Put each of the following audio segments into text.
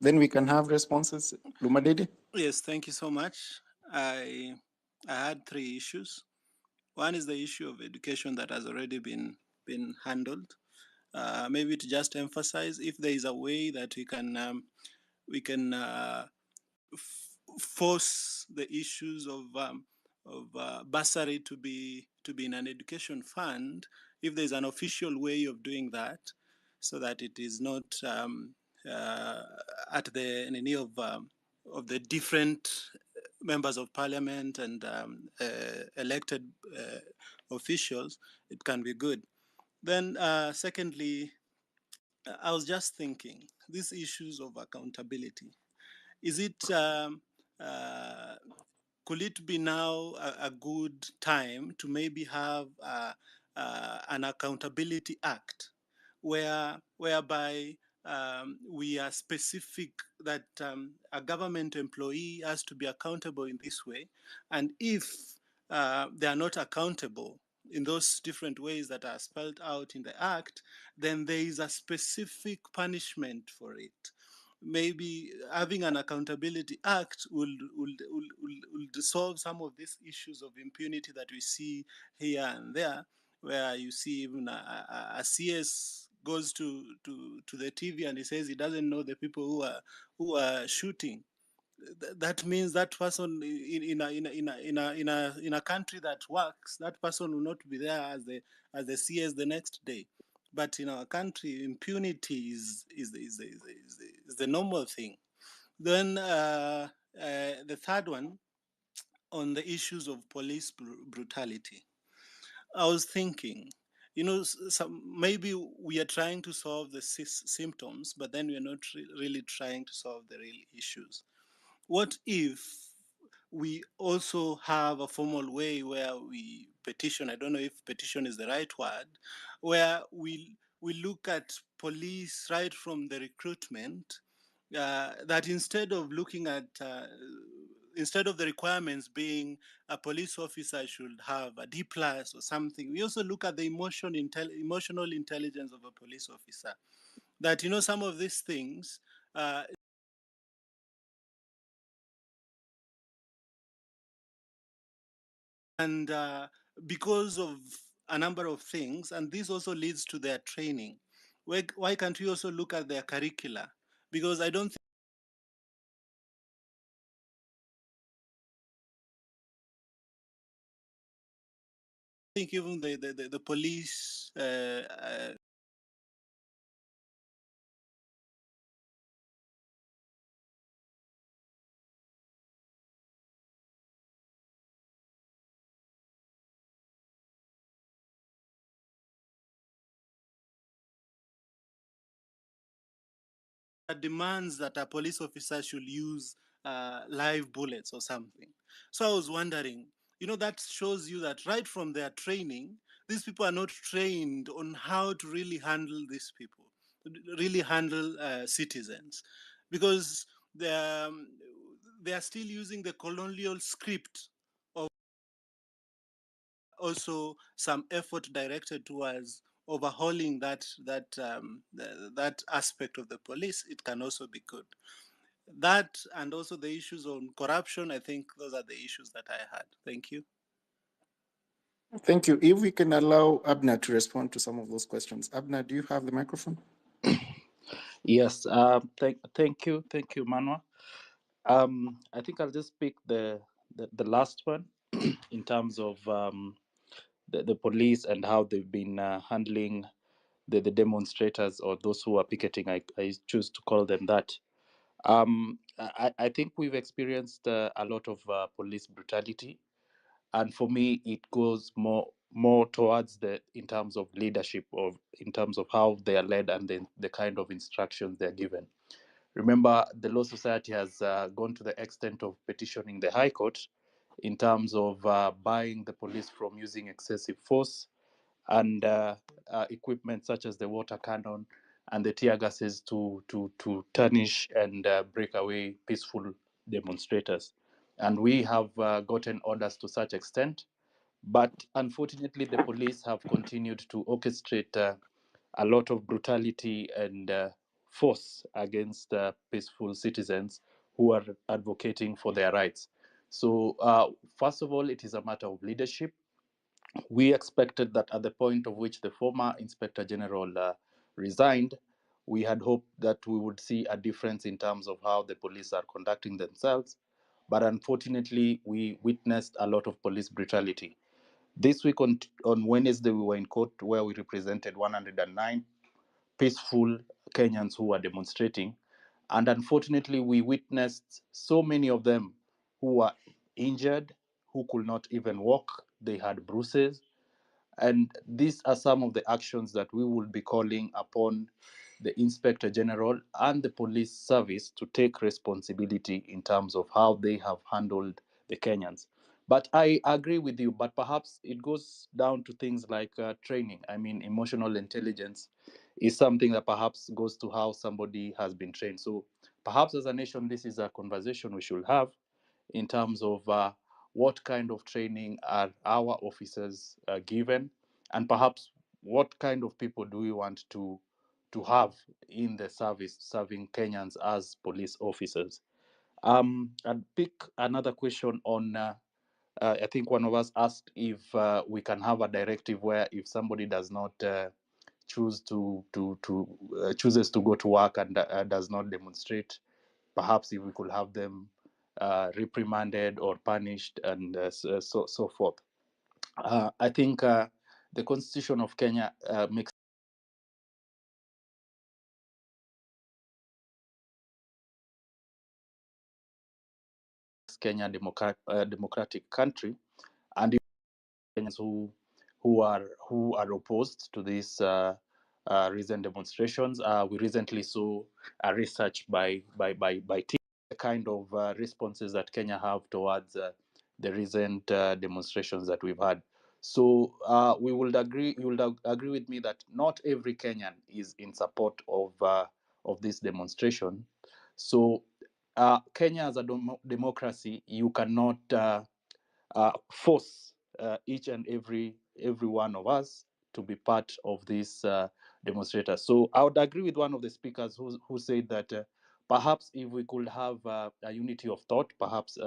Then we can have responses. Lumadede? Yes, thank you so much. I I had three issues. One is the issue of education that has already been handled. Maybe to just emphasize, if there is a way that we can force the issues of bursary to be in an education fund, if there's an official way of doing that, so that it is not uh, at the any of the different members of parliament and elected officials, it can be good. Then, secondly, I was just thinking these issues of accountability. Is it uh, could it be now a good time to maybe have an accountability act whereby we are specific that a government employee has to be accountable in this way, and if they are not accountable in those different ways that are spelled out in the act, then there is a specific punishment for it. Maybe having an accountability act will solve some of these issues of impunity that we see here and there, where you see even a CS goes to the TV and he says he doesn't know the people who are shooting. That means that person in a country that works, that person will not be there as the CS the next day. But in our country, impunity is the normal thing. Then the third one, on the issues of police brutality, I was thinking, maybe we are trying to solve the symptoms, but then we are not really trying to solve the real issues. What if we also have a formal way where we petition? I don't know if petition is the right word, where we look at police right from the recruitment. That instead of the requirements being a police officer should have a D plus or something, we also look at the emotional intelligence of a police officer. That some of these things. And because of a number of things, and this also leads to their training. Why can't we also look at their curricula? Because I don't think even the police demands that a police officer should use live bullets or something. So I was wondering, that shows you that right from their training, these people are not trained on how to really handle these people, really handle citizens, because they they are still using the colonial script of also some effort directed towards overhauling that aspect of the police. It can also be good. That, and also the issues on corruption, I think those are the issues that I had. Thank you. Thank you. If we can allow Abner to respond to some of those questions. Abner, do you have the microphone? Yes. Thank you, Manwa. I think I'll just pick the last one in terms of the police and how they've been handling the demonstrators, or those who are picketing. I choose to call them that. I think we've experienced a lot of police brutality, and for me, it goes more towards in terms of leadership, or in terms of how they are led, and then the kind of instructions they're given. Remember, the Law Society has gone to the extent of petitioning the High Court in terms of buying the police from using excessive force and equipment such as the water cannon and the tear gases to tarnish and break away peaceful demonstrators. And we have gotten orders to such extent, but unfortunately, the police have continued to orchestrate a lot of brutality and force against peaceful citizens who are advocating for their rights. So, first of all, it is a matter of leadership. We expected that at the point of which the former Inspector General resigned, we had hoped that we would see a difference in terms of how the police are conducting themselves. But unfortunately, we witnessed a lot of police brutality. This week on Wednesday, we were in court where we represented 109 peaceful Kenyans who were demonstrating. And unfortunately, we witnessed so many of them who were injured, who could not even walk. They had bruises. And these are some of the actions that we will be calling upon the Inspector General and the police service to take responsibility in terms of how they have handled the Kenyans. But I agree with you, but perhaps it goes down to things like training. I mean, emotional intelligence is something that perhaps goes to how somebody has been trained. So perhaps as a nation, this is a conversation we should have in terms of what kind of training are our officers given, and perhaps what kind of people do we want to have in the service serving Kenyans as police officers. I'd pick another question on. I think one of us asked if we can have a directive where if somebody does not chooses to go to work and does not demonstrate, perhaps if we could have them reprimanded or punished and so forth. I think the Constitution of Kenya makes Kenya a democratic country, and Kenyans who are opposed to these recent demonstrations. We recently saw a research by the kind of responses that Kenya have towards the recent demonstrations that we've had. So we would agree. You would agree with me that not every Kenyan is in support of this demonstration. So Kenya as a democracy, you cannot force each and every one of us to be part of this demonstrator. So I would agree with one of the speakers who said that perhaps if we could have a unity of thought, perhaps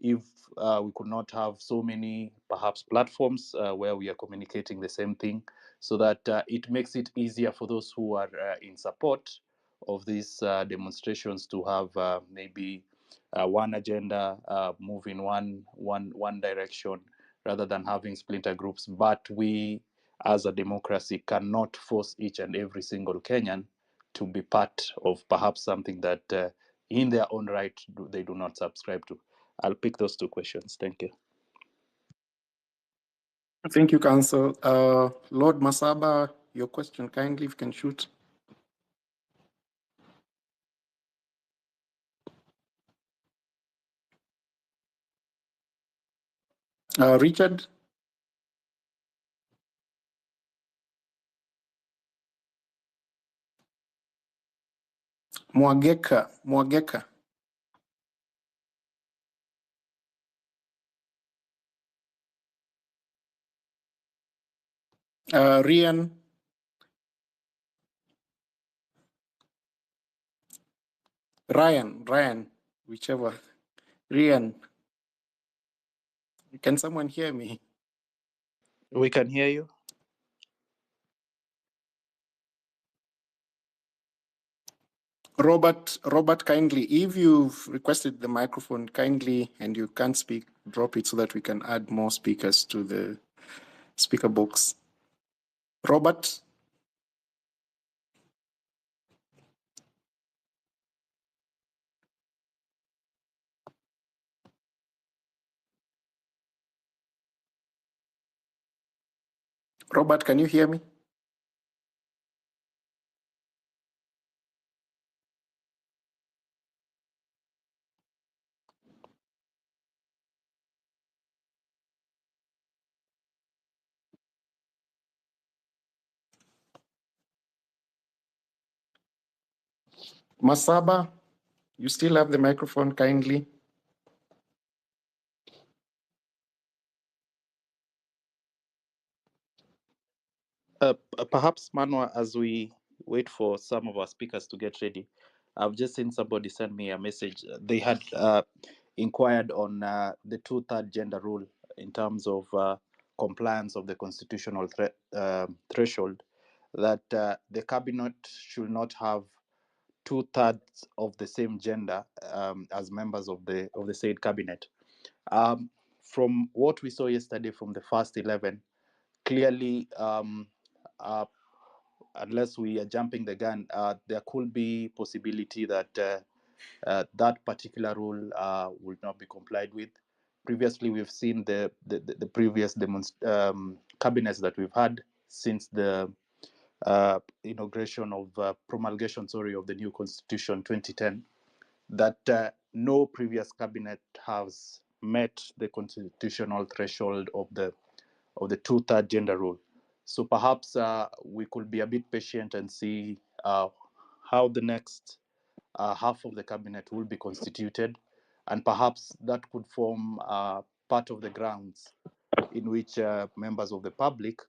if we could not have so many perhaps platforms where we are communicating the same thing, so that it makes it easier for those who are in support of these demonstrations to have maybe one agenda, move in one direction, rather than having splinter groups. But we, as a democracy, cannot force each and every single Kenyan to be part of perhaps something that, in their own right, they do not subscribe to. I'll pick those two questions. Thank you. Thank you, Council. Lord Masaba, your question, kindly, if you can shoot. Richard? Mwageka. Rian? Ryan, whichever. Rian, can someone hear me? We can hear you. Robert, kindly, if you've requested the microphone, kindly, and you can't speak, drop it so that we can add more speakers to the speaker box. Robert? Robert, can you hear me? Masaba, you still have the microphone, kindly. Perhaps, Manwa, as we wait for some of our speakers to get ready, I've just seen somebody send me a message. They had inquired on the two-third gender rule in terms of compliance of the constitutional threshold, that the cabinet should not have two-thirds of the same gender as members of the said cabinet. From what we saw yesterday from the first 11, clearly, unless we are jumping the gun, there could be possibility that that particular rule will not be complied with. Previously, we've seen the previous cabinets that we've had since the inauguration of promulgation, of the new constitution 2010, that no previous cabinet has met the constitutional threshold of the two-third gender rule. So perhaps we could be a bit patient and see how the next half of the cabinet will be constituted, and perhaps that could form part of the grounds in which members of the public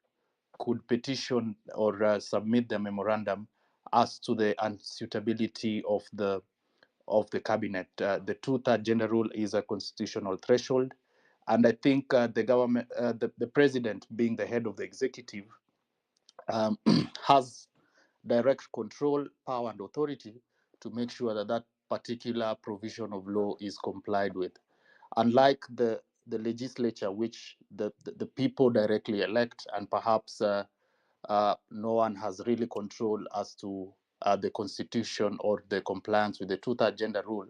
could petition or submit the memorandum as to the unsuitability of the cabinet. The two-third gender rule is a constitutional threshold, and I think the government, the president, being the head of the executive, has direct control, power, and authority to make sure that that particular provision of law is complied with. Unlike the legislature, which the people directly elect, and perhaps no one has really control as to the constitution or the compliance with the two-third gender rule.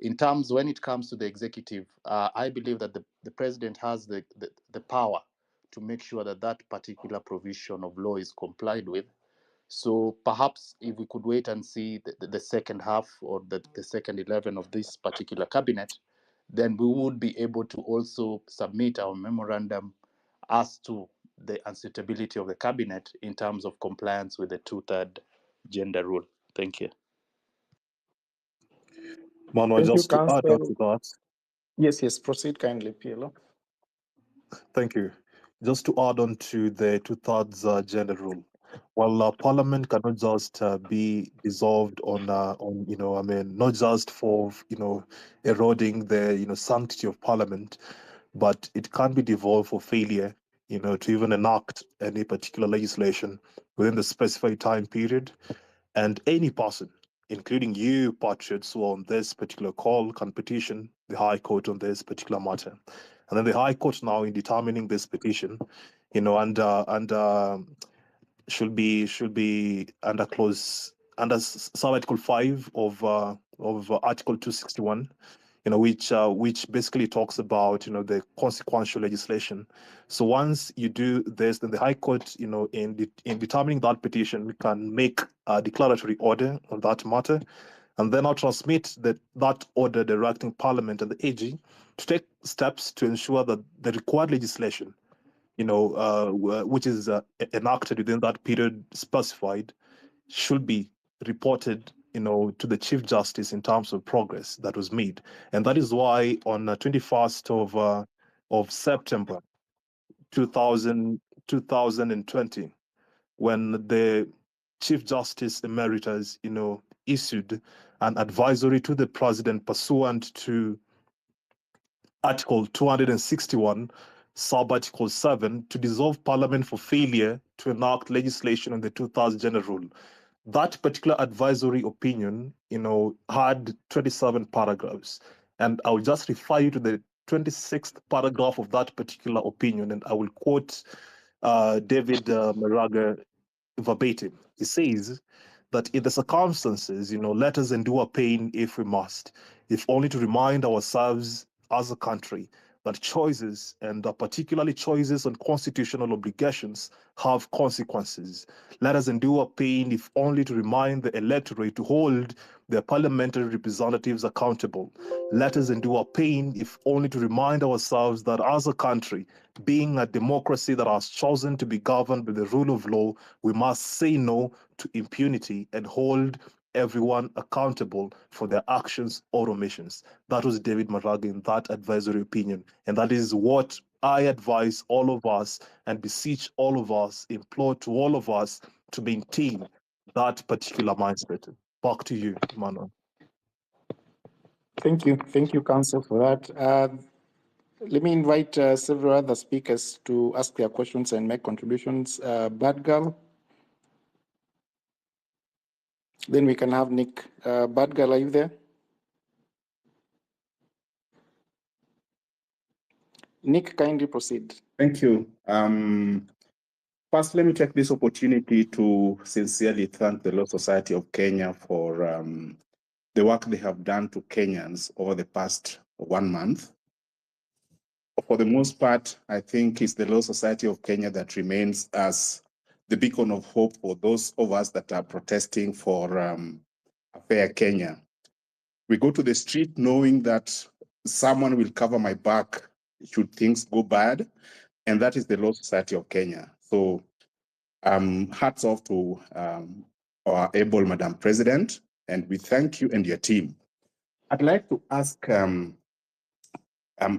When it comes to the executive, I believe that the president has the power to make sure that that particular provision of law is complied with. So perhaps if we could wait and see the second half or the second 11 of this particular cabinet, then we would be able to also submit our memorandum as to the unsuitability of the cabinet in terms of compliance with the two-third gender rule. Thank you. Manuel, Thank you, just to add on Council. to that. Yes, proceed kindly, PLO. Thank you. Just to add on to the two-thirds gender rule. Well, Parliament cannot just be dissolved on, not just for, eroding the, sanctity of Parliament, but it can be dissolved for failure, to even enact any particular legislation within the specified time period. And any person, including you, patriots, who are on this particular call, can petition the High Court on this particular matter. And then the High Court now, in determining this petition, should be under Article 5 of Article 261, which basically talks about the consequential legislation. So once you do this, then the High Court, in determining that petition, can make a declaratory order on that matter, and then I'll transmit that order directing Parliament and the AG to take steps to ensure that the required legislation, which is enacted within that period specified, should be reported, to the Chief Justice in terms of progress that was made. And that is why on the 21st of September 2020, when the Chief Justice Emeritus, issued an advisory to the President pursuant to Article 261, Sub-Article 7, to dissolve Parliament for failure to enact legislation on the two-thirds gender rule. That particular advisory opinion, had 27 paragraphs. And I will just refer you to the 26th paragraph of that particular opinion, and I will quote David Maraga verbatim. He says that in the circumstances, let us endure pain if we must, if only to remind ourselves as a country that choices, and particularly choices on constitutional obligations, have consequences. Let us endure pain if only to remind the electorate to hold their parliamentary representatives accountable. Let us endure pain if only to remind ourselves that as a country, being a democracy that has chosen to be governed by the rule of law, we must say no to impunity and hold everyone accountable for their actions or omissions. That was David Maraga in that advisory opinion. And that is what I advise all of us and beseech all of us, implore to all of us to maintain that particular mindset. Back to you, Manuel. Thank you, Council, for that. Let me invite several other speakers to ask their questions and make contributions. Bad Girl, then we can have Nick. Bad Girl, are you there? Nick, kindly proceed. Thank you. First, let me take this opportunity to sincerely thank the Law Society of Kenya for the work they have done to Kenyans over the past 1 month. For the most part, I think it's the Law Society of Kenya that remains as the beacon of hope for those of us that are protesting for a fair Kenya. We go to the street knowing that someone will cover my back should things go bad, and that is the Law Society of Kenya. So hats off to our able Madam President, and we thank you and your team. I'd like to ask,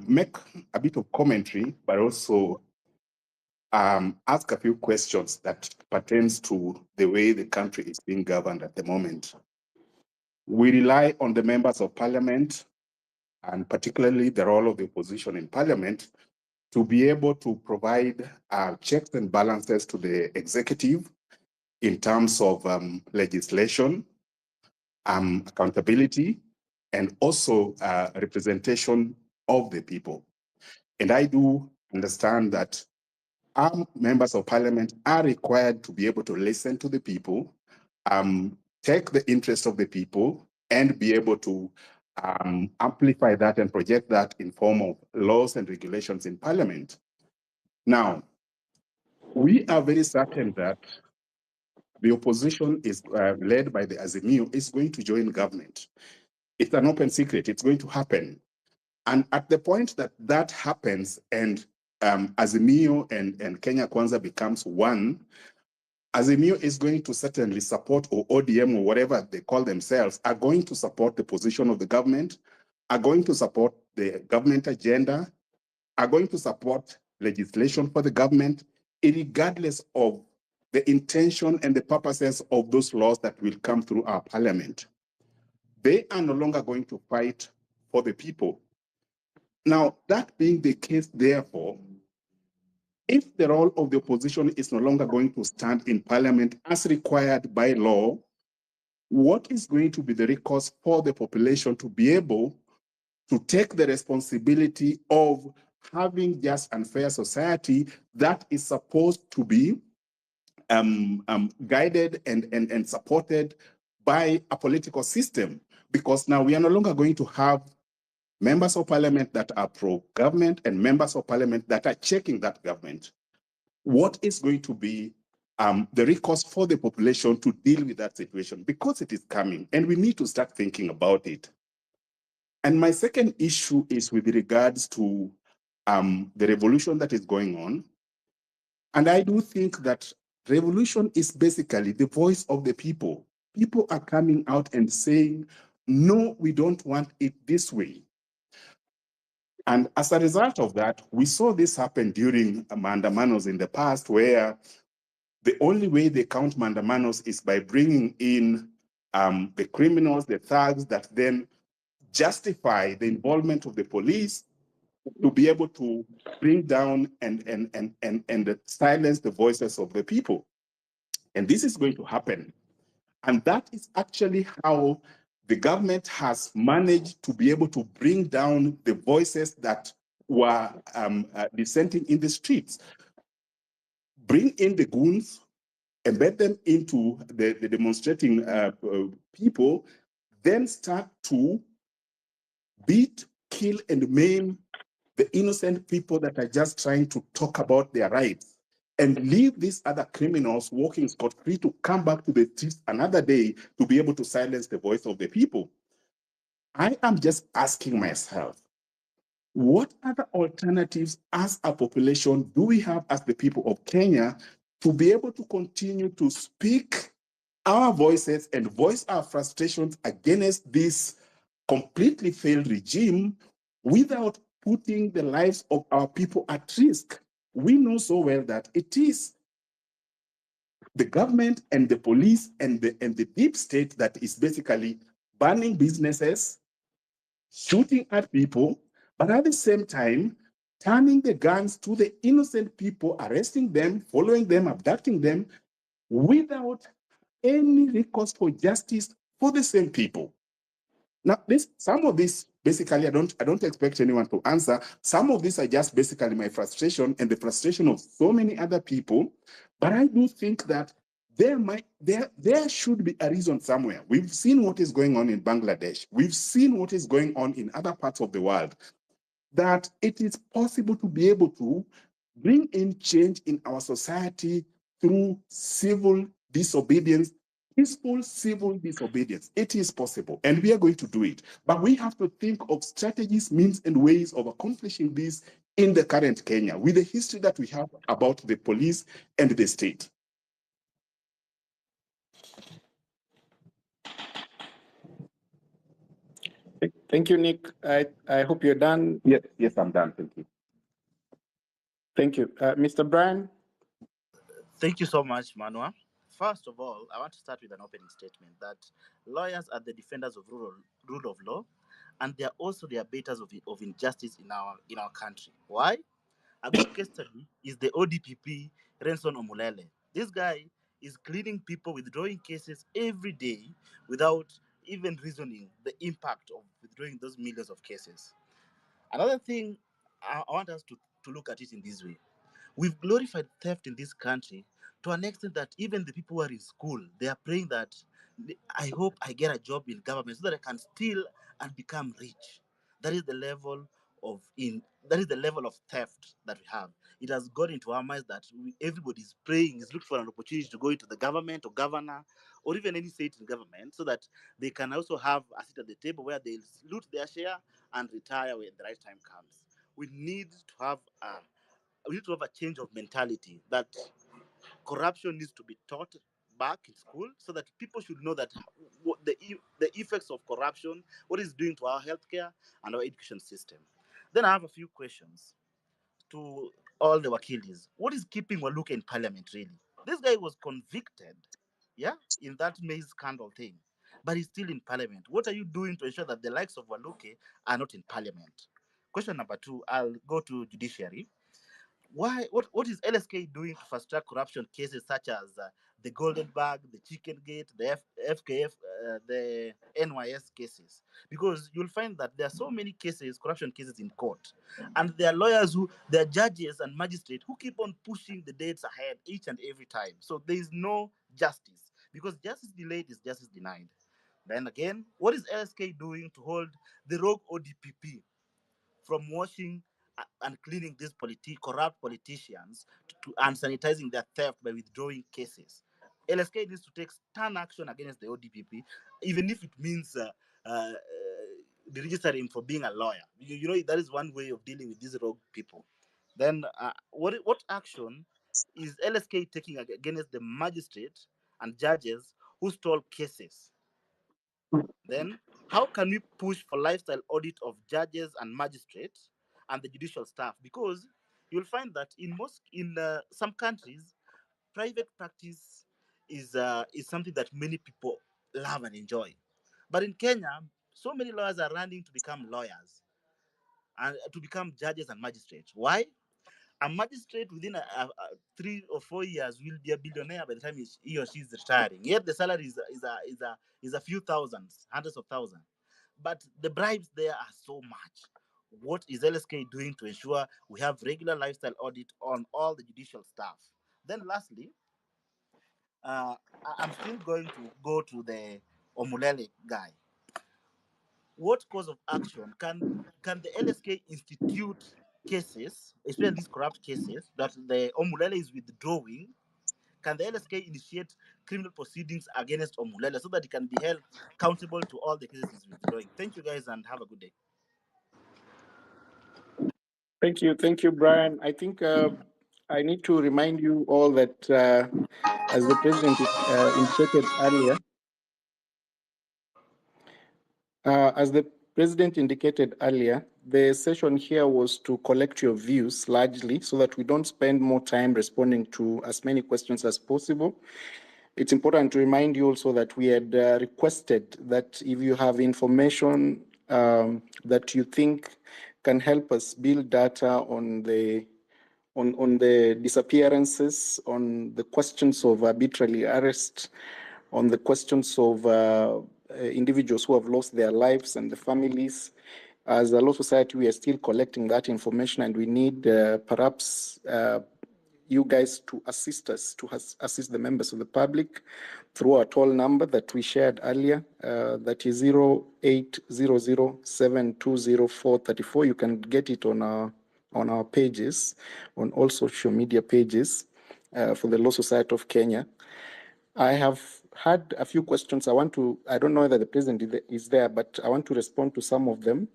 make a bit of commentary, but also ask a few questions that pertains to the way the country is being governed at the moment. We rely on the members of parliament, and particularly the role of the opposition in parliament, to be able to provide checks and balances to the executive in terms of legislation, accountability, and also representation of the people. And I do understand that our members of parliament are required to be able to listen to the people, take the interest of the people, and be able to amplify that and project that in form of laws and regulations in parliament. Now, we are very certain that the opposition is led by the Azimio is going to join government. It's an open secret, it's going to happen. And at the point that that happens and Azimio and Kenya Kwanza becomes one, Azimio is going to certainly support, or ODM or whatever they call themselves, are going to support the position of the government, are going to support the government agenda, are going to support legislation for the government, regardless of the intention and the purposes of those laws that will come through our parliament. They are no longer going to fight for the people. Now, that being the case, therefore, if the role of the opposition is no longer going to stand in parliament as required by law, what is going to be the recourse for the population to be able to take the responsibility of having just and fair society that is supposed to be guided and supported by a political system? Because now we are no longer going to have members of parliament that are pro-government and members of parliament that are checking that government. What is going to be the recourse for the population to deal with that situation? Because it is coming, and we need to start thinking about it. And my second issue is with regards to the revolution that is going on. And I do think that revolution is basically the voice of the people. People are coming out and saying, no, we don't want it this way. And as a result of that, we saw this happen during mandamanos in the past, where the only way they count mandamanos is by bringing in the criminals, the thugs that then justify the involvement of the police to be able to bring down and silence the voices of the people. And this is going to happen. And that is actually how the government has managed to be able to bring down the voices that were dissenting in the streets. Bring in the goons, embed them into the demonstrating people, then start to beat, kill, and maim the innocent people that are just trying to talk about their rights, and leave these other criminals walking scot-free to come back to the streets another day to be able to silence the voice of the people. I am just asking myself, what other alternatives as a population do we have as the people of Kenya to be able to continue to speak our voices and voice our frustrations against this completely failed regime without putting the lives of our people at risk? We know so well that it is the government and the police and the deep state that is basically banning businesses, shooting at people, but at the same time, turning the guns to the innocent people, arresting them, following them, abducting them, without any recourse for justice for the same people. Now, some of this, basically, I don't expect anyone to answer. Some of these are just basically my frustration and the frustration of so many other people. But I do think that there should be a reason somewhere. We've seen what is going on in Bangladesh. We've seen what is going on in other parts of the world, that it is possible to be able to bring in change in our society through civil disobedience, peaceful civil disobedience. It is possible, and we are going to do it. But we have to think of strategies, means, and ways of accomplishing this in the current Kenya, with the history that we have about the police and the state. Thank you, Nick. I hope you're done. Yes, I'm done. Thank you. Thank you. Mr. Brian? Thank you so much, Manua. First of all, I want to start with an opening statement that lawyers are the defenders of rule of law, and they are also the abaters of injustice in our country. Why? A good case study is the ODPP Renson Omulele. This guy is cleaning people, withdrawing cases every day without even reasoning the impact of withdrawing those millions of cases. Another thing, I want us to look at it in this way. We've glorified theft in this country to an extent that even the people who are in school, they are praying that I hope I get a job in government so that I can steal and become rich. That is the level of theft that we have. It has got into our minds that everybody is praying, is looking for an opportunity to go into the government or governor or even any state in government so that they can also have a seat at the table where they'll loot their share and retire when the right time comes. We need to have a change of mentality that corruption needs to be taught back in school so that people should know that what the effects of corruption, what it's doing to our healthcare and our education system. Then I have a few questions to all the wakilis. What is keeping Waluke in parliament really? This guy was convicted, in that maize scandal thing, but he's still in parliament. What are you doing to ensure that the likes of Waluke are not in parliament? Question number 2, I'll go to judiciary. What is LSK doing to fast track corruption cases such as the Golden Bag, the Chicken Gate, the FKF, the NYS cases? Because you'll find that there are so many corruption cases in court, and there are lawyers there are judges and magistrates who keep on pushing the dates ahead each and every time. So there is no justice, because justice delayed is justice denied. Then again, what is LSK doing to hold the rogue ODPP from washing and cleaning these corrupt politicians and sanitizing their theft by withdrawing cases? LSK needs to take stern action against the ODPP, even if it means registering for being a lawyer. You know, that is one way of dealing with these rogue people. Then what action is LSK taking against the magistrate and judges who stole cases? Then, how can we push for lifestyle audit of judges and magistrates and the judicial staff? Because you'll find that in some countries, private practice is something that many people love and enjoy. But in Kenya, so many lawyers are running to become lawyers and to become judges and magistrates. Why? A magistrate within 3 or 4 years will be a billionaire by the time he or she is retiring. Yet the salary is a few thousands, hundreds of thousands. But the bribes there are so much. What is LSK doing to ensure we have regular lifestyle audit on all the judicial staff? Then lastly, I'm still going to go to the Omulele guy. What course of action can the LSK institute cases, especially these corrupt cases that the Omulele is withdrawing? Can the LSK initiate criminal proceedings against Omulele so that he can be held accountable to all the cases he's withdrawing? Thank you guys and have a good day. Thank you, Brian. I think I need to remind you all that as the president indicated earlier, President indicated earlier, the session here was to collect your views largely so that we don't spend more time responding to as many questions as possible. It's important to remind you also that we had requested that if you have information that you think can help us build data on the disappearances, on the questions of arbitrary arrest, on the questions of individuals who have lost their lives and the families. As a law society, we are still collecting that information, and we need perhaps you guys to assist us, to assist the members of the public through our toll number that we shared earlier, that is 0800720434. You can get it on our pages, on all social media pages for the Law Society of Kenya. I have had a few questions. I don't know whether the president is there, but I want to respond to some of them.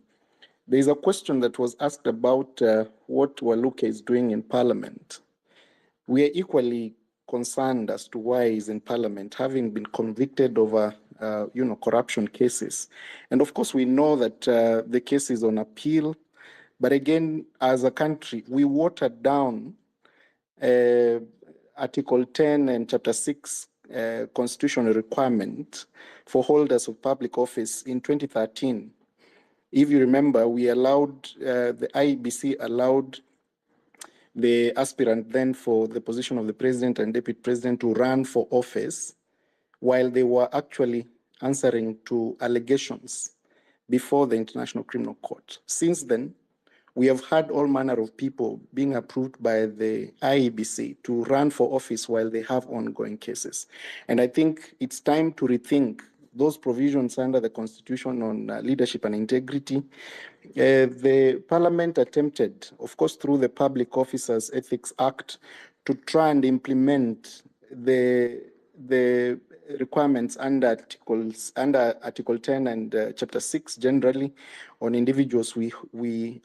There is a question that was asked about what Waluke is doing in Parliament. We are equally concerned as to why he's in Parliament, having been convicted over, corruption cases. And of course, we know that the case is on appeal. But again, as a country, we watered down Article 10 and Chapter 6 constitutional requirement for holders of public office in 2013. If you remember, we allowed, the IEBC allowed the aspirant then for the position of the president and deputy president to run for office while they were actually answering to allegations before the International Criminal Court. Since then, we have had all manner of people being approved by the IEBC to run for office while they have ongoing cases. And I think it's time to rethink those provisions under the Constitution on leadership and integrity. The Parliament attempted, of course, through the Public Officers Ethics Act, to try and implement the requirements under Article 10 and Chapter 6 generally on individuals we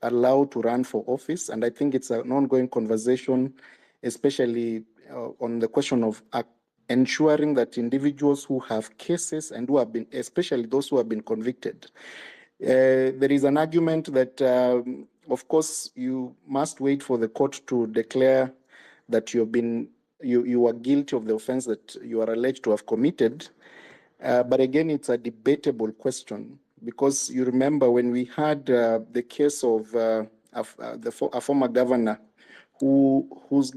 allow to run for office. And I think it's an ongoing conversation, especially on the question of ensuring that individuals who have cases and who have been, especially those who have been convicted. There is an argument that, of course, you must wait for the court to declare that you are guilty of the offense that you are alleged to have committed. But again, it's a debatable question, because you remember when we had the case of a former governor whose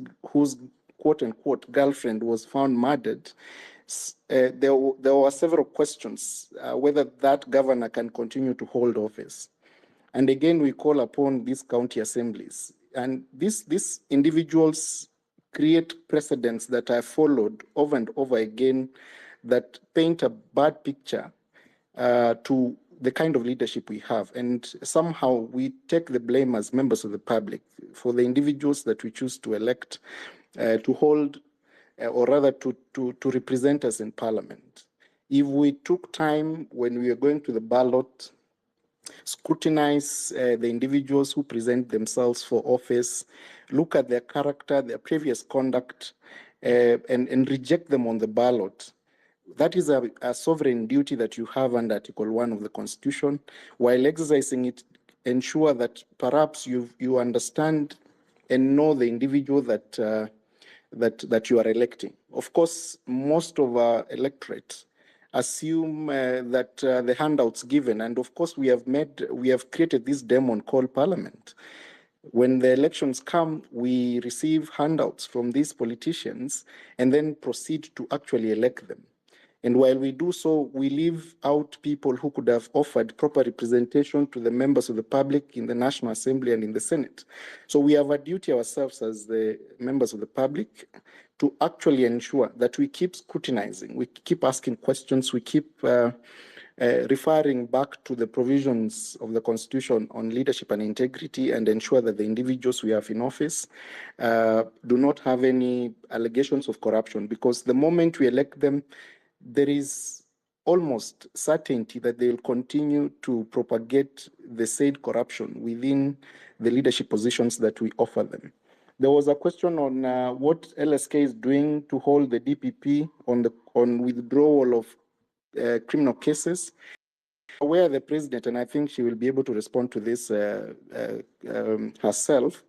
quote unquote girlfriend was found murdered, there were several questions whether that governor can continue to hold office. And again, we call upon these county assemblies. And these individuals create precedents that are followed over and over again that paint a bad picture to the kind of leadership we have. And somehow we take the blame as members of the public for the individuals that we choose to elect to hold, or rather to represent us in Parliament. If we took time when we were going to the ballot, scrutinize the individuals who present themselves for office, look at their character, their previous conduct, and reject them on the ballot, that is a sovereign duty that you have under Article 1 of the Constitution. While exercising it, ensure that perhaps you understand and know the individual that you are electing. Of course, most of our electorate assume that the handouts given, and of course we have created this demon called Parliament. When the elections come, we receive handouts from these politicians and then proceed to actually elect them. And while we do so, we leave out people who could have offered proper representation to the members of the public in the National Assembly and in the Senate. So we have a duty ourselves as the members of the public to actually ensure that we keep scrutinizing, we keep asking questions, we keep referring back to the provisions of the Constitution on leadership and integrity, and ensure that the individuals we have in office do not have any allegations of corruption, because the moment we elect them, there is almost certainty that they'll continue to propagate the said corruption within the leadership positions that we offer them. There was a question on what LSK is doing to hold the DPP on withdrawal of criminal cases. Aware the president, and I think she will be able to respond to this herself.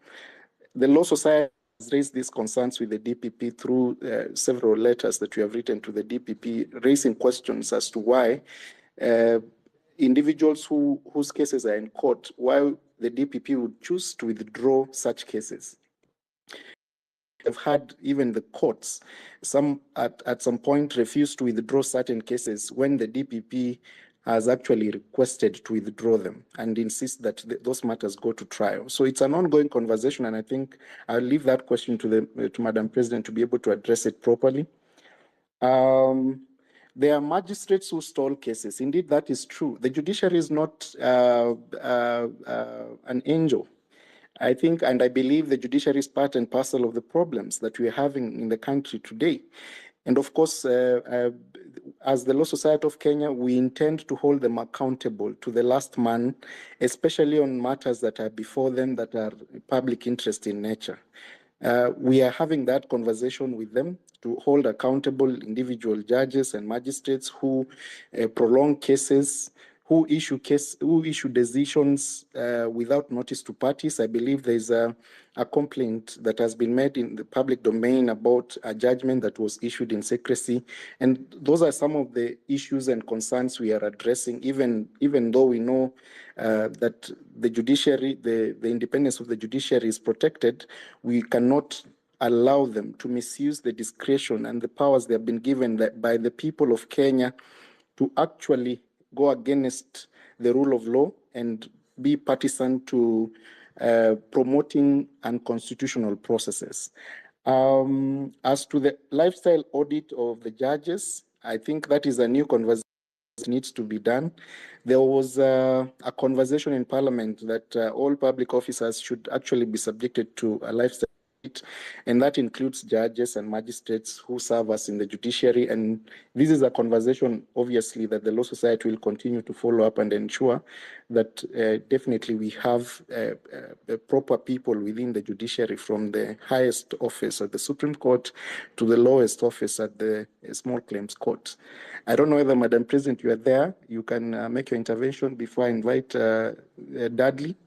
The Law Society has raised these concerns with the DPP through several letters that we have written to the DPP, raising questions as to why individuals whose cases are in court, why the DPP would choose to withdraw such cases. Have had even the courts, some at some point refused to withdraw certain cases when the DPP has actually requested to withdraw them and insist that those matters go to trial. So it's an ongoing conversation, and I think I'll leave that question to Madam President to be able to address it properly. There are magistrates who stall cases. Indeed, that is true. The judiciary is not an angel. I think, and I believe the judiciary is part and parcel of the problems that we are having in the country today. And of course, as the Law Society of Kenya, we intend to hold them accountable to the last man, especially on matters that are before them that are public interest in nature. We are having that conversation with them to hold accountable individual judges and magistrates who prolong cases, who issue decisions without notice to parties. I believe there's a complaint that has been made in the public domain about a judgment that was issued in secrecy. And those are some of the issues and concerns we are addressing, even though we know that the judiciary, the independence of the judiciary is protected. We cannot allow them to misuse the discretion and the powers they have been given by the people of Kenya to actually go against the rule of law and be partisan to promoting unconstitutional processes. As to the lifestyle audit of the judges, I think that is a new conversation that needs to be done. There was a conversation in Parliament that all public officers should actually be subjected to a lifestyle audit, and that includes judges and magistrates who serve us in the judiciary. And this is a conversation, obviously, that the Law Society will continue to follow up and ensure that definitely we have proper people within the judiciary, from the highest office at the Supreme Court to the lowest office at the Small Claims Court. I don't know whether, Madam President, you are there. You can make your intervention before I invite Dudley.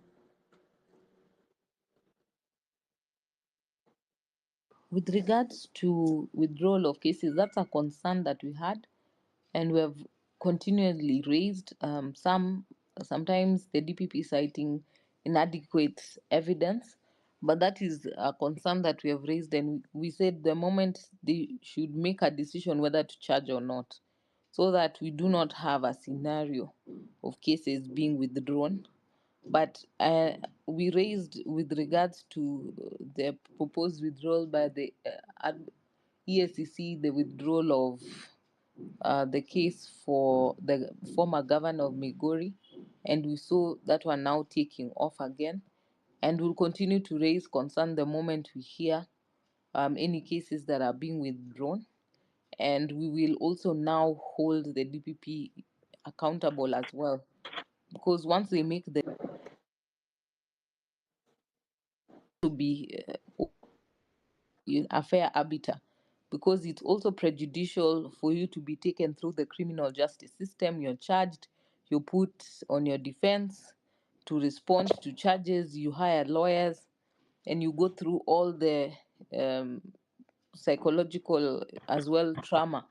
With regards to withdrawal of cases, that's a concern that we had, and we have continually raised. Sometimes the DPP citing inadequate evidence, but that is a concern that we have raised, and we said the moment they should make a decision whether to charge or not, so that we do not have a scenario of cases being withdrawn. But we raised with regards to the proposed withdrawal by the ESCC, the withdrawal of the case for the former governor of Migori, and we saw that one now taking off again. And we'll continue to raise concern the moment we hear any cases that are being withdrawn. And we will also now hold the DPP accountable as well, because once they make the to be a fair arbiter, because it's also prejudicial for you to be taken through the criminal justice system. You're charged, you're put on your defense to respond to charges, you hire lawyers, and you go through all the psychological as well trauma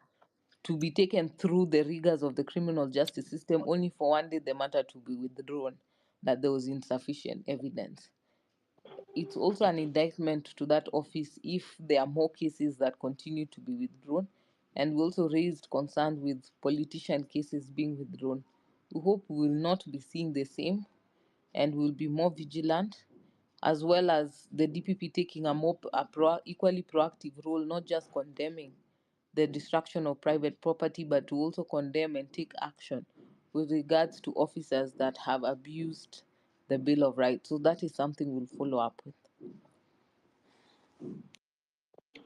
to be taken through the rigors of the criminal justice system, only for one day the matter to be withdrawn, that there was insufficient evidence. It's also an indictment to that office if there are more cases that continue to be withdrawn. And we also raised concern with politician cases being withdrawn. We hope we will not be seeing the same, and we'll be more vigilant, as well as the DPP taking equally proactive role, not just condemning the destruction of private property, but to also condemn and take action with regards to officers that have abused the Bill of Rights. So that is something we'll follow up with.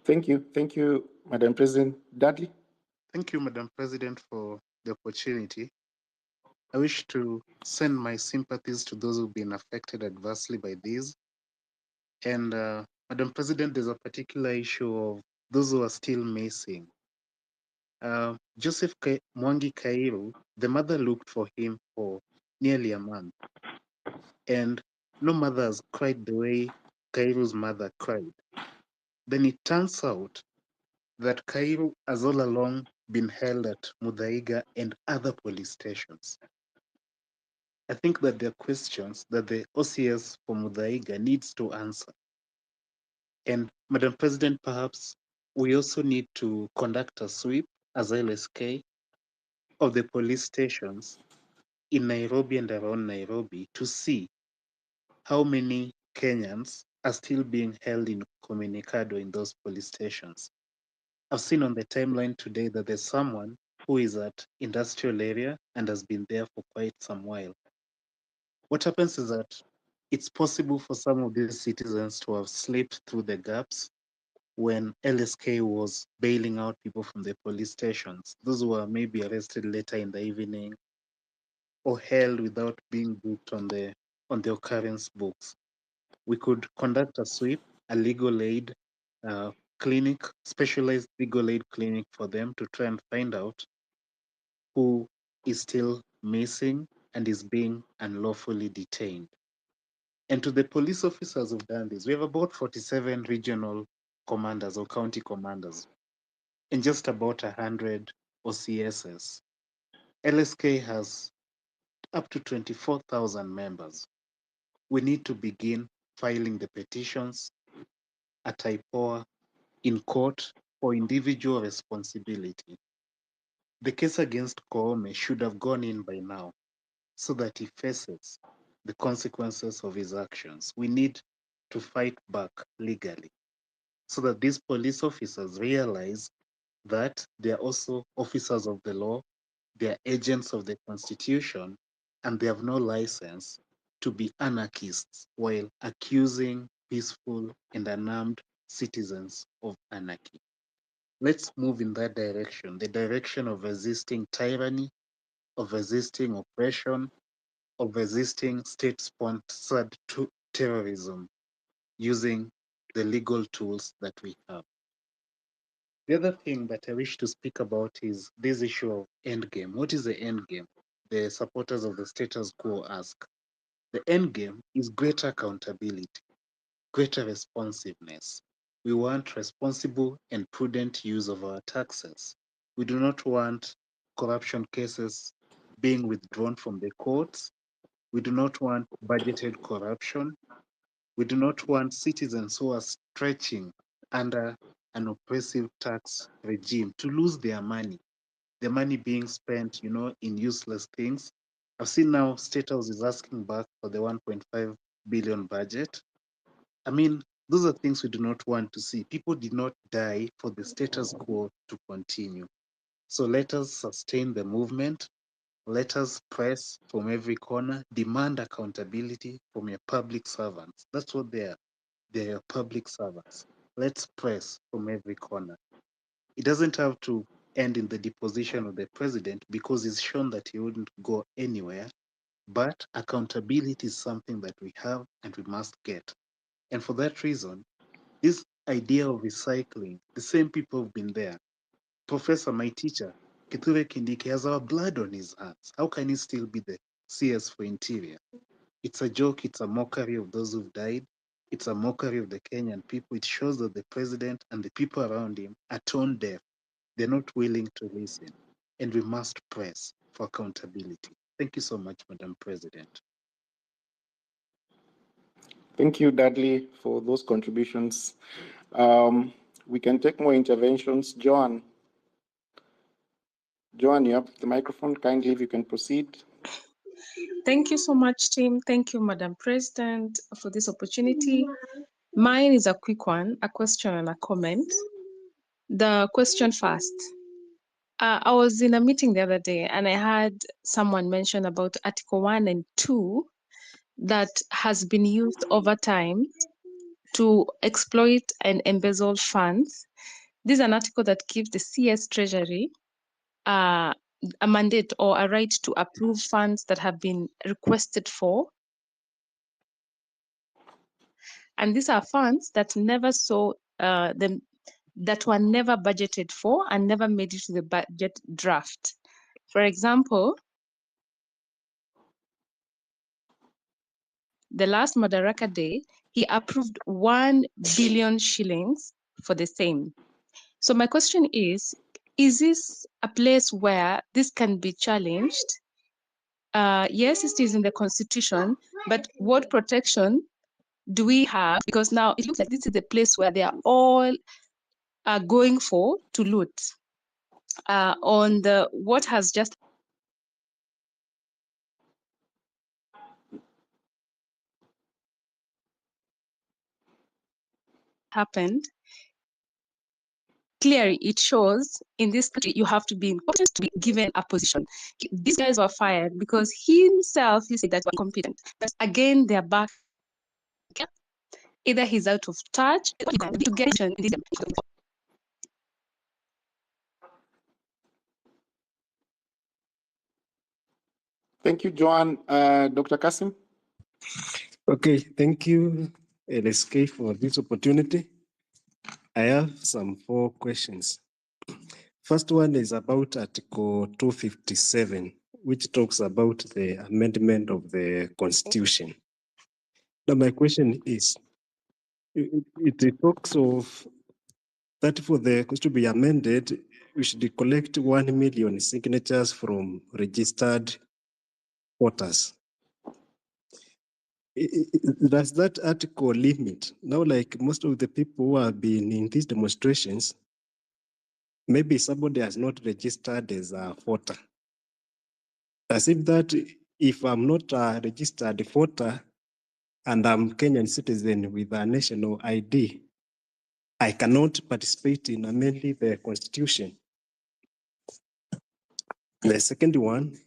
Thank you, Madam President. Dudley? Thank you, Madam President, for the opportunity. I wish to send my sympathies to those who've been affected adversely by this. And Madam President, there's a particular issue of those who are still missing. Joseph Mwangi Kairu, the mother looked for him for nearly a month, and no mother has cried the way Kairu's mother cried. Then it turns out that Kairu has all along been held at Muthaiga and other police stations. I think that there are questions that the OCS for Muthaiga needs to answer. And Madam President, perhaps we also need to conduct a sweep as LSK of the police stations in Nairobi and around Nairobi to see how many Kenyans are still being held in communicado in those police stations. I've seen on the timeline today that there's someone who is at industrial area and has been there for quite some while. What happens is that it's possible for some of these citizens to have slipped through the gaps when LSK was bailing out people from the police stations. Those who were maybe arrested later in the evening or held without being booked on the occurrence books. We could conduct a sweep, a legal aid clinic, specialized legal aid clinic for them to try and find out who is still missing and is being unlawfully detained. And to the police officers who've done this, we have about 47 regional commanders or county commanders and just about 100 OCSs. LSK has up to 24,000 members. We need to begin filing the petitions at IPOA in court for individual responsibility. The case against Koome should have gone in by now so that he faces the consequences of his actions. We need to fight back legally so that these police officers realize that they are also officers of the law, they are agents of the Constitution, and they have no license to be anarchists while accusing peaceful and unarmed citizens of anarchy. Let's move in that direction, the direction of resisting tyranny, of resisting oppression, of resisting state-sponsored terrorism using the legal tools that we have. The other thing that I wish to speak about is this issue of endgame. What is the endgame? The supporters of the status quo ask. The endgame is greater accountability, greater responsiveness. We want responsible and prudent use of our taxes. We do not want corruption cases being withdrawn from the courts. We do not want budgeted corruption. We do not want citizens who are stretching under an oppressive tax regime to lose their money being spent, in useless things. I've seen now State House is asking back for the 1.5 billion budget. I mean, those are things we do not want to see. People did not die for the status quo to continue. So let us sustain the movement. Let us press from every corner, demand accountability from your public servants. That's what they are. They are your public servants. Let's press from every corner. It doesn't have to end in the deposition of the president because he's shown that he wouldn't go anywhere. But accountability is something that we have and we must get. And for that reason, this idea of recycling, the same people have been there. Professor, my teacher, Kithure Kindiki, has our blood on his hands. How can he still be the CS for Interior? It's a joke, it's a mockery of those who've died. It's a mockery of the Kenyan people. It shows that the president and the people around him are tone deaf. They're not willing to listen. And we must press for accountability. Thank you so much, Madam President. Thank you, Dudley, for those contributions. We can take more interventions. Joan, you have the microphone. Kindly, if you can proceed. Thank you so much, Tim. Thank you, Madam President, for this opportunity. Mine is a quick one, a question and a comment. The question first. I was in a meeting the other day and I had someone mention about Article 1 and 2 that has been used over time to exploit and embezzle funds. This is an article that gives the CS Treasury a mandate or a right to approve funds that have been requested for. And these are funds that never saw the that were never budgeted for and never made it to the budget draft. For example, the last Madaraka Day, he approved 1 billion shillings for the same. So my question is this a place where this can be challenged? Yes, it is in the constitution, but what protection do we have? Because now it looks like this is the place where they are all going for to loot. On the what has just happened, clearly it shows in this country you have to be important to be given a position. These guys were fired because he himself, he said that they were incompetent. But again, they're back. Either he's out of touch or to get in this. Thank you, Joan. Dr. Kasim? Okay, thank you, LSK, for this opportunity. I have some 4 questions. First one is about Article 257, which talks about the amendment of the Constitution. Now, my question is, it talks of that for the Constitution to be amended, we should collect 1 million signatures from registered voters. Does that article limit? Now, like most of the people who have been in these demonstrations, maybe somebody has not registered as a voter. As if that if I'm not a registered voter and I'm Kenyan citizen with a national ID, I cannot participate in amending the Constitution. The second one,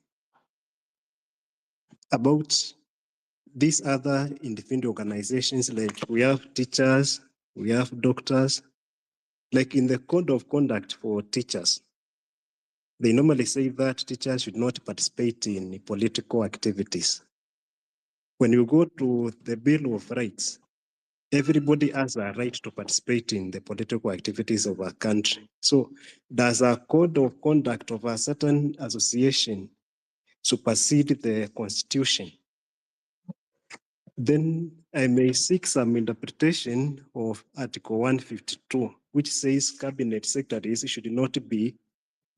about these other independent organizations, like we have teachers, we have doctors, like in the code of conduct for teachers, they normally say that teachers should not participate in political activities. When you go to the Bill of Rights, everybody has a right to participate in the political activities of our country. So does a code of conduct of a certain association supersede the Constitution? Then I may seek some interpretation of Article 152, which says cabinet secretaries should not be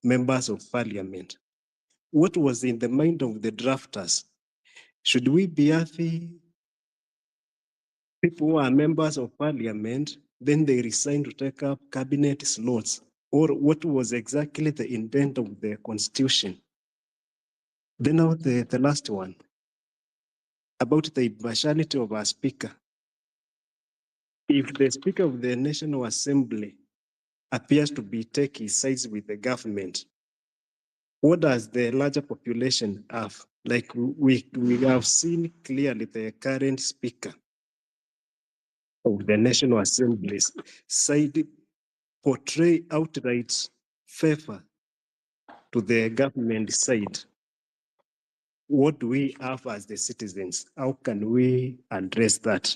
members of parliament. What was in the mind of the drafters? Should we be happy people who are members of parliament, then they resign to take up cabinet slots? Or what was exactly the intent of the Constitution? Then now the last one, about the impartiality of our speaker. If the Speaker of the National Assembly appears to be taking sides with the government, what does the larger population have? Like we have seen clearly the current Speaker of the National Assembly side portray outright favor to the government side. What do we have as the citizens? How can we address that?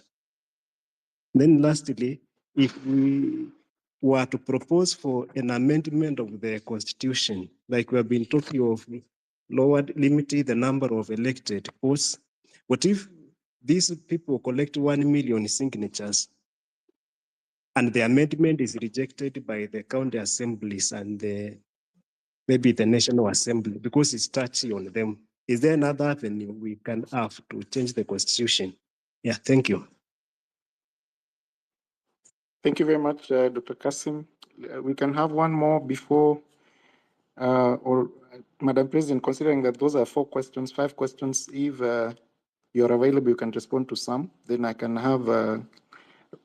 Then lastly, if we were to propose for an amendment of the Constitution, like we have been talking of limiting the number of elected posts, what if these people collect 1 million signatures and the amendment is rejected by the county assemblies and maybe the National Assembly because it's touchy on them? Is there another avenue we can have to change the Constitution? Yeah, thank you. Thank you very much, Dr. Kasim. We can have one more before, Madam President, considering that those are 4 questions, 5 questions, if you're available, you can respond to some. Then I can have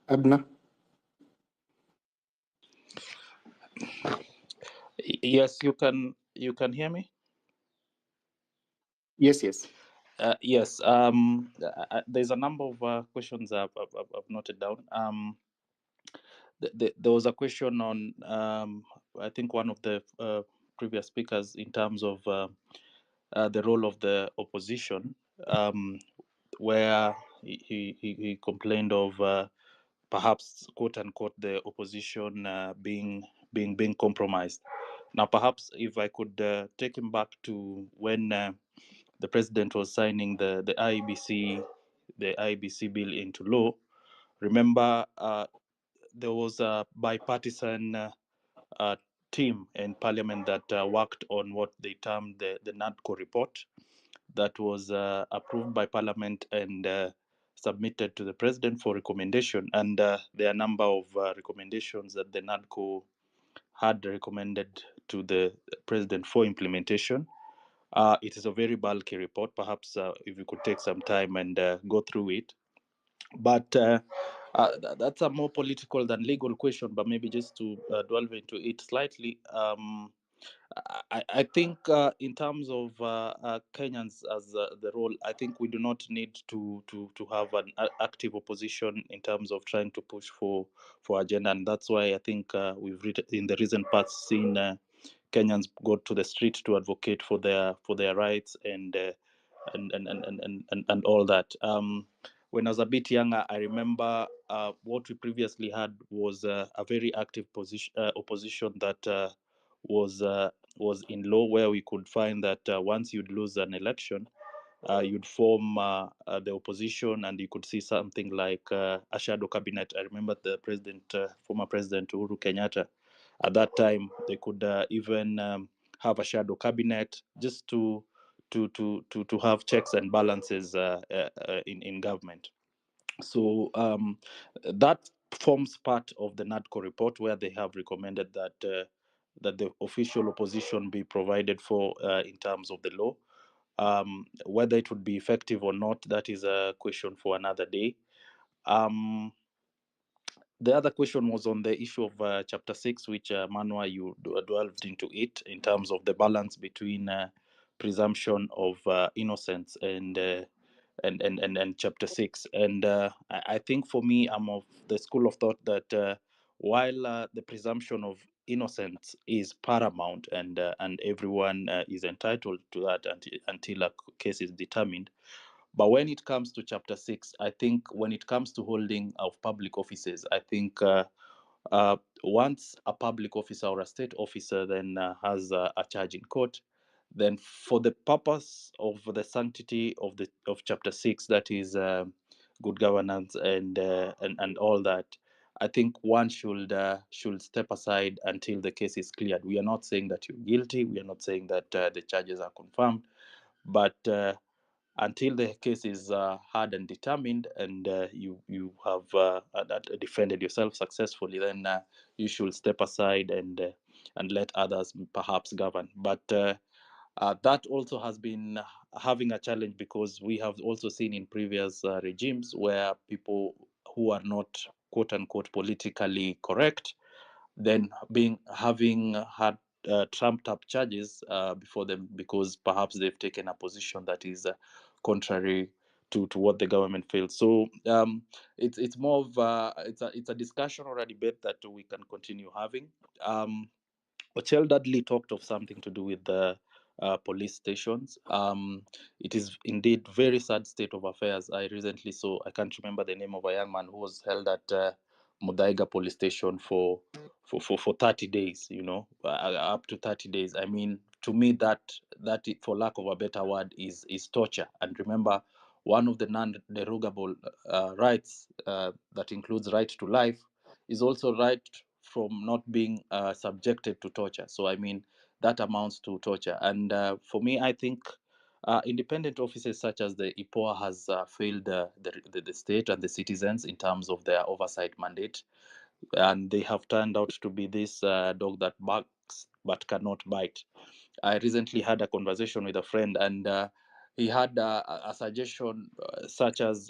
Abner. Yes, you can hear me? Yes, yes. Yes. There's a number of questions I've noted down. There was a question on I think one of the previous speakers in terms of the role of the opposition, where he complained of perhaps quote unquote the opposition being compromised. Now, perhaps if I could take him back to when the president was signing the IBC bill into law. Remember, there was a bipartisan team in parliament that worked on what they termed the NADCO report that was approved by parliament and submitted to the president for recommendation. And there are a number of recommendations that the NADCO had recommended to the president for implementation. It is a very bulky report. Perhaps if you could take some time and go through it. But that's a more political than legal question, but maybe just to delve into it slightly. I think in terms of Kenyans as the role, I think we do not need to have an active opposition in terms of trying to push for agenda, and that's why I think we've in the recent past seen Kenyans go to the street to advocate for their rights and all that. When I was a bit younger, I remember what we previously had was a very active opposition that was in law, where we could find that once you'd lose an election, you'd form the opposition, and you could see something like a shadow cabinet. I remember the former president Uhuru Kenyatta. At that time, they could even have a shadow cabinet just to have checks and balances in government. So that forms part of the NADCO report, where they have recommended that the official opposition be provided for in terms of the law. Whether it would be effective or not, that is a question for another day. The other question was on the issue of Chapter 6, which Manwa, you delved into it in terms of the balance between presumption of innocence and Chapter 6. And I think for me, I'm of the school of thought that while the presumption of innocence is paramount and everyone is entitled to that until a case is determined, but when it comes to Chapter 6, I think when it comes to holding of public offices, I think once a public officer or a state officer then has a charge in court, then for the purpose of the sanctity of Chapter 6, that is good governance and all that, I think one should step aside until the case is cleared. We are not saying that you're guilty. We are not saying that the charges are confirmed, but until the case is heard and determined, and you have defended yourself successfully, then you should step aside and let others perhaps govern. But that also has been having a challenge, because we have also seen in previous regimes where people who are not quote unquote politically correct then having had trumped up charges before them, because perhaps they've taken a position that is contrary to what the government feels. So it's more of it's a discussion or a debate that we can continue having. Ochel Dudley talked of something to do with the police stations. It is indeed very sad state of affairs. I recently saw, I can't remember the name of a young man who was held at Mudaiga police station for 30 days, up to 30 days. I mean, to me, that for lack of a better word, is torture. And remember, one of the non-derogable rights that includes right to life is also right from not being subjected to torture. So, I mean, that amounts to torture. And for me, I think independent offices such as the IPOA has failed the state and the citizens in terms of their oversight mandate. And they have turned out to be this dog that barks but cannot bite. I recently had a conversation with a friend, and he had a suggestion such as,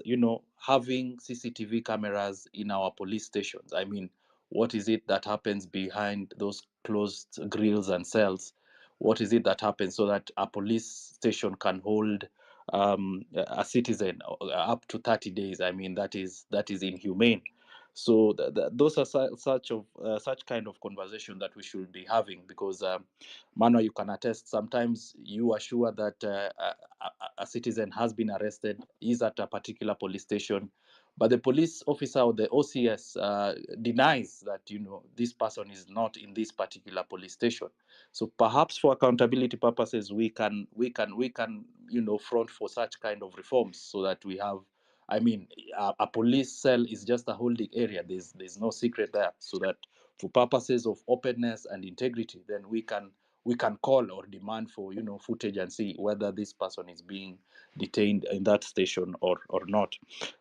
having CCTV cameras in our police stations. I mean, what is it that happens behind those closed grills and cells? What is it that happens so that a police station can hold a citizen up to 30 days? I mean, that is inhumane. So those are such kind of conversation that we should be having, because Mano, you can attest, sometimes you are sure that a citizen has been arrested, is at a particular police station, but the police officer or the OCS denies that this person is not in this particular police station. So perhaps for accountability purposes, we can front for such kind of reforms, so that we have, I mean, a police cell is just a holding area. There's no secret there. So that for purposes of openness and integrity, then we can call or demand for footage and see whether this person is being detained in that station or not.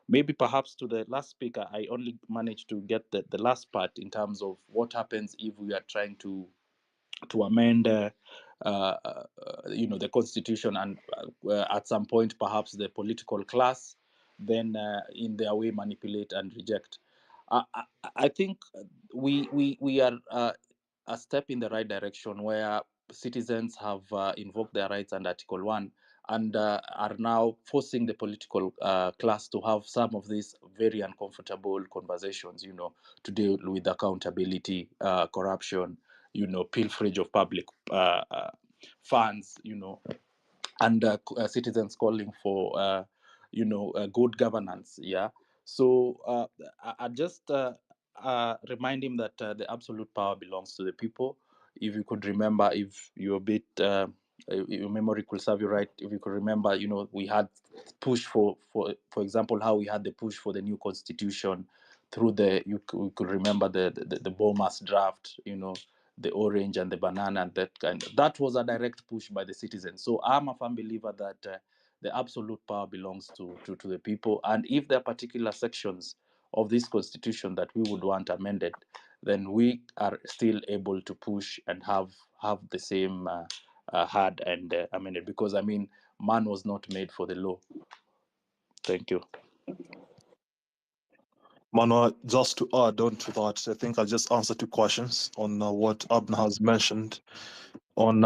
Maybe perhaps to the last speaker, I only managed to get the last part in terms of what happens if we are trying to amend the constitution, and at some point perhaps the political class then in their way manipulate and reject. I think we are a step in the right direction, where citizens have invoked their rights under Article 1, and are now forcing the political class to have some of these very uncomfortable conversations, to deal with accountability, corruption, pilferage of public funds, and citizens calling for, good governance. Yeah. So I just remind him that the absolute power belongs to the people. If you could remember, if you're a bit, your memory could serve you right. If you could remember, we had push for example, how we had the push for the new constitution through you could remember the Bomas draft, the orange and the banana, and that was a direct push by the citizens. So I'm a firm believer that the absolute power belongs to the people, and if there are particular sections of this constitution that we would want amended, then we are still able to push and have the same hard and amended, because man was not made for the law. Thank you. Manuel, just to add on to that, I think I'll just answer two questions on what Abner has mentioned on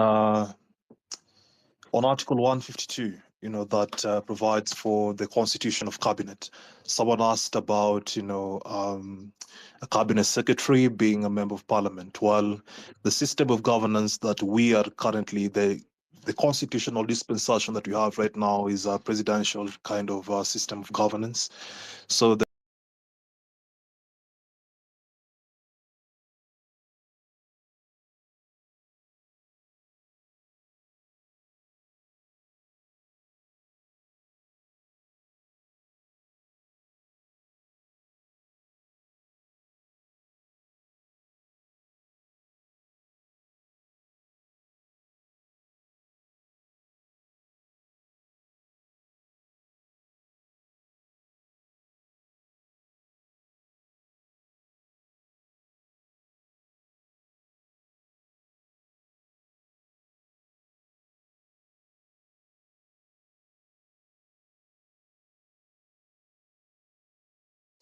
Article 152. That provides for the constitution of cabinet. Someone asked about a cabinet secretary being a member of parliament. Well, the system of governance that we are currently, the constitutional dispensation that we have right now, is a presidential kind of system of governance. So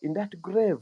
in that grave